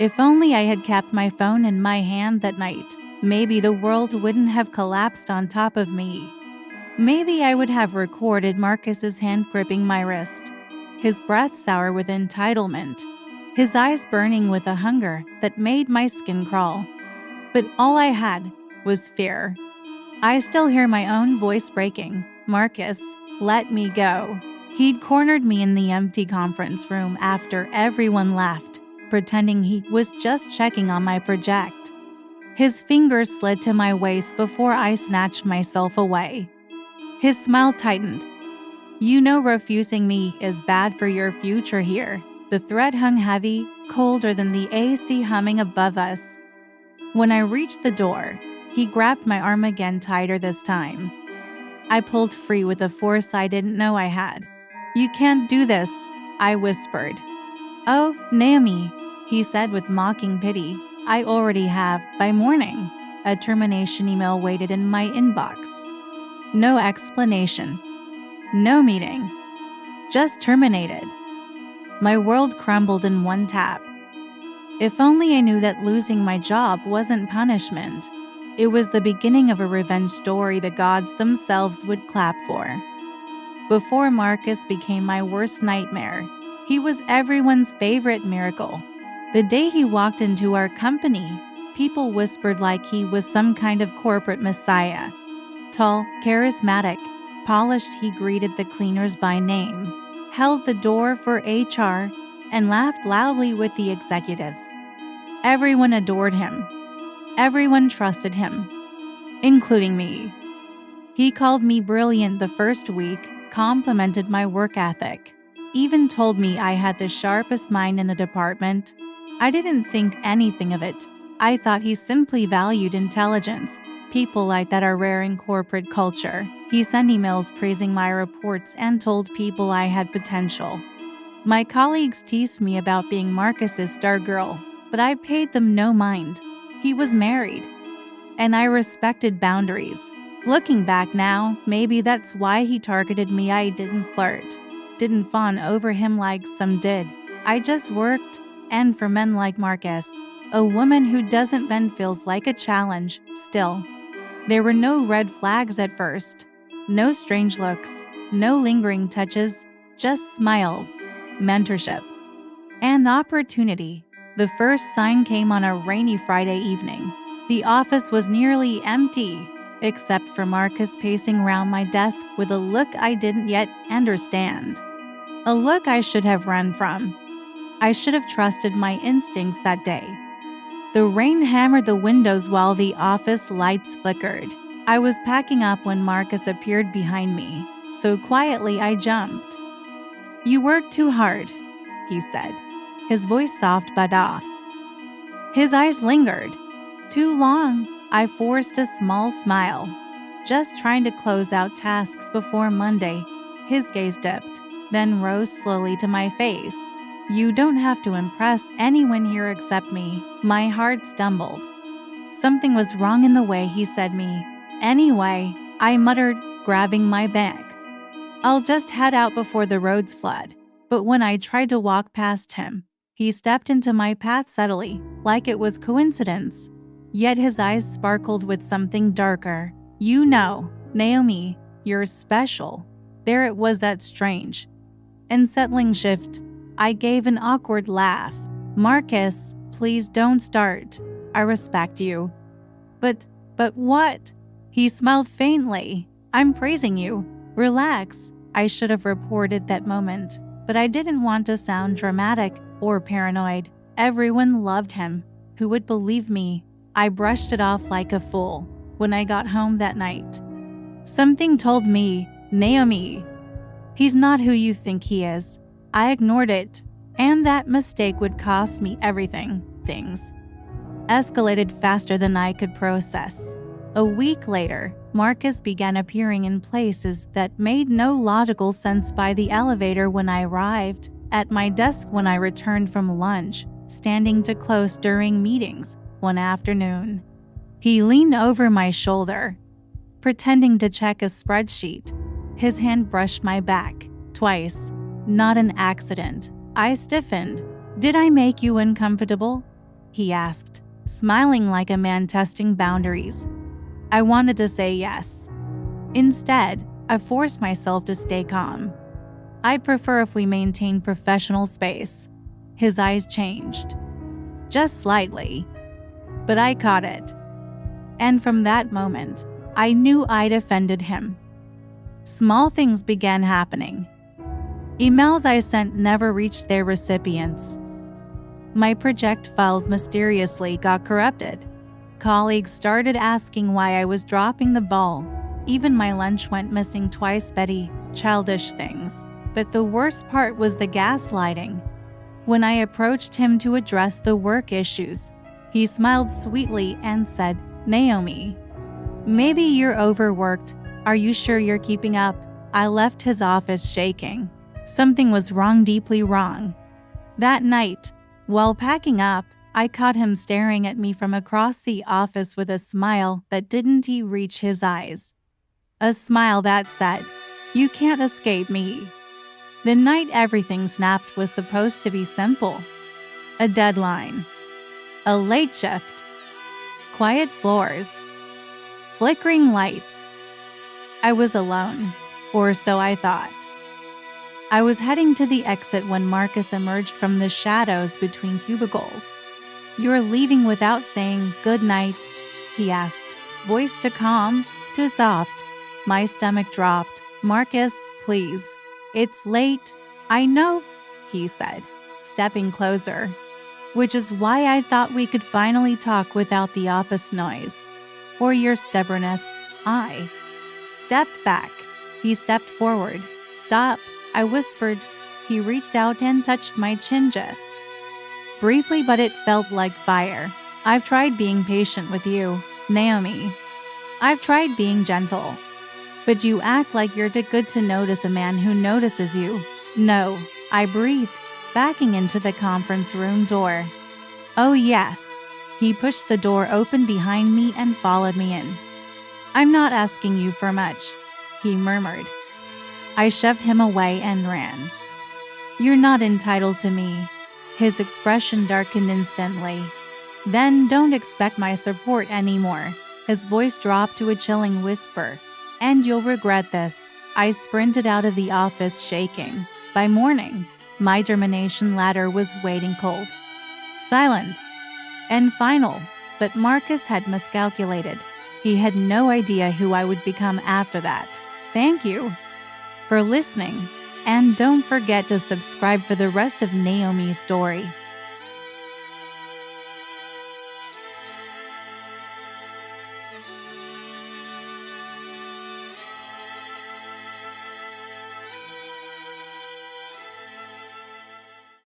If only I had kept my phone in my hand that night, maybe the world wouldn't have collapsed on top of me. Maybe I would have recorded Marcus's hand gripping my wrist, his breath sour with entitlement, his eyes burning with a hunger that made my skin crawl. But all I had was fear. I still hear my own voice breaking. Marcus, let me go. He'd cornered me in the empty conference room after everyone left, pretending he was just checking on my project. His fingers slid to my waist before I snatched myself away. His smile tightened. You know refusing me is bad for your future here. The threat hung heavy, colder than the AC humming above us. When I reached the door, he grabbed my arm again tighter this time. I pulled free with a force I didn't know I had. You can't do this, I whispered. Oh, Naomi, he said with mocking pity. I already have, by morning. A termination email waited in my inbox. No explanation. No meeting. Just terminated. My world crumbled in one tap. If only I knew that losing my job wasn't punishment. It was the beginning of a revenge story the gods themselves would clap for. Before Marcus became my worst nightmare, he was everyone's favorite miracle. The day he walked into our company, people whispered like he was some kind of corporate messiah. Tall, charismatic, polished, he greeted the cleaners by name, held the door for HR, and laughed loudly with the executives. Everyone adored him. Everyone trusted him, including me. He called me brilliant the first week, complimented my work ethic, even told me I had the sharpest mind in the department. I didn't think anything of it. I thought he simply valued intelligence. People like that are rare in corporate culture. He sent emails praising my reports and told people I had potential. My colleagues teased me about being Marcus's star girl, but I paid them no mind. He was married, and I respected boundaries. Looking back now, maybe that's why he targeted me. I didn't flirt, didn't fawn over him like some did. I just worked, and for men like Marcus, a woman who doesn't bend feels like a challenge. Still, there were no red flags at first, no strange looks, no lingering touches, just smiles, mentorship, and opportunity. The first sign came on a rainy Friday evening. The office was nearly empty, except for Marcus pacing around my desk with a look I didn't yet understand. A look I should have run from. I should have trusted my instincts that day. The rain hammered the windows while the office lights flickered. I was packing up when Marcus appeared behind me, so quietly I jumped. You work too hard, he said, his voice soft but off. His eyes lingered. Too long. I forced a small smile, just trying to close out tasks before Monday. His gaze dipped, then rose slowly to my face. You don't have to impress anyone here except me. My heart stumbled. Something was wrong in the way he said me. Anyway, I muttered, grabbing my bag. I'll just head out before the roads flood. But when I tried to walk past him, he stepped into my path subtly, like it was coincidence. Yet his eyes sparkled with something darker. You know, Naomi, you're special. There it was, that strange, unsettling shift. I gave an awkward laugh. Marcus, please don't start. I respect you. But what? He smiled faintly. I'm praising you. Relax. I should have reported that moment, but I didn't want to sound dramatic or paranoid. Everyone loved him. Who would believe me? I brushed it off like a fool. When I got home that night, something told me, Naomi, he's not who you think he is. I ignored it, and that mistake would cost me everything. Things escalated faster than I could process. A week later, Marcus began appearing in places that made no logical sense. By the elevator when I arrived, at my desk when I returned from lunch, standing too close during meetings. One afternoon, he leaned over my shoulder, pretending to check a spreadsheet. His hand brushed my back, twice. Not an accident. I stiffened. Did I make you uncomfortable? he asked, smiling like a man testing boundaries. I wanted to say yes. Instead, I forced myself to stay calm. I prefer if we maintain professional space. His eyes changed. Just slightly. But I caught it. And from that moment, I knew I'd offended him. Small things began happening. Emails I sent never reached their recipients. My project files mysteriously got corrupted. Colleagues started asking why I was dropping the ball. Even my lunch went missing twice. Petty, childish things. But the worst part was the gaslighting. When I approached him to address the work issues, he smiled sweetly and said, Naomi, maybe you're overworked. Are you sure you're keeping up? I left his office shaking. Something was wrong, deeply wrong. That night, while packing up, I caught him staring at me from across the office with a smile that didn't reach his eyes. A smile that said, you can't escape me. The night everything snapped was supposed to be simple. A deadline. A late shift. Quiet floors. Flickering lights. I was alone, or so I thought. I was heading to the exit when Marcus emerged from the shadows between cubicles. You're leaving without saying good night, he asked, voice to calm, to soft. My stomach dropped. Marcus, please. It's late. I know, he said, stepping closer. Which is why I thought we could finally talk without the office noise. Or your stubbornness. I stepped back. He stepped forward. Stop, I whispered. He reached out and touched my chin just briefly, but it felt like fire. I've tried being patient with you, Naomi. I've tried being gentle. But you act like you're too good to notice a man who notices you. No, I breathed, backing into the conference room door. Oh yes. He pushed the door open behind me and followed me in. I'm not asking you for much, he murmured. I shoved him away and ran. You're not entitled to me. His expression darkened instantly. Then don't expect my support anymore. His voice dropped to a chilling whisper. And you'll regret this. I sprinted out of the office shaking. By morning, my termination ladder was waiting cold. Silent. And final. But Marcus had miscalculated. He had no idea who I would become after that. Thank you for listening. And don't forget to subscribe for the rest of Naomi's story.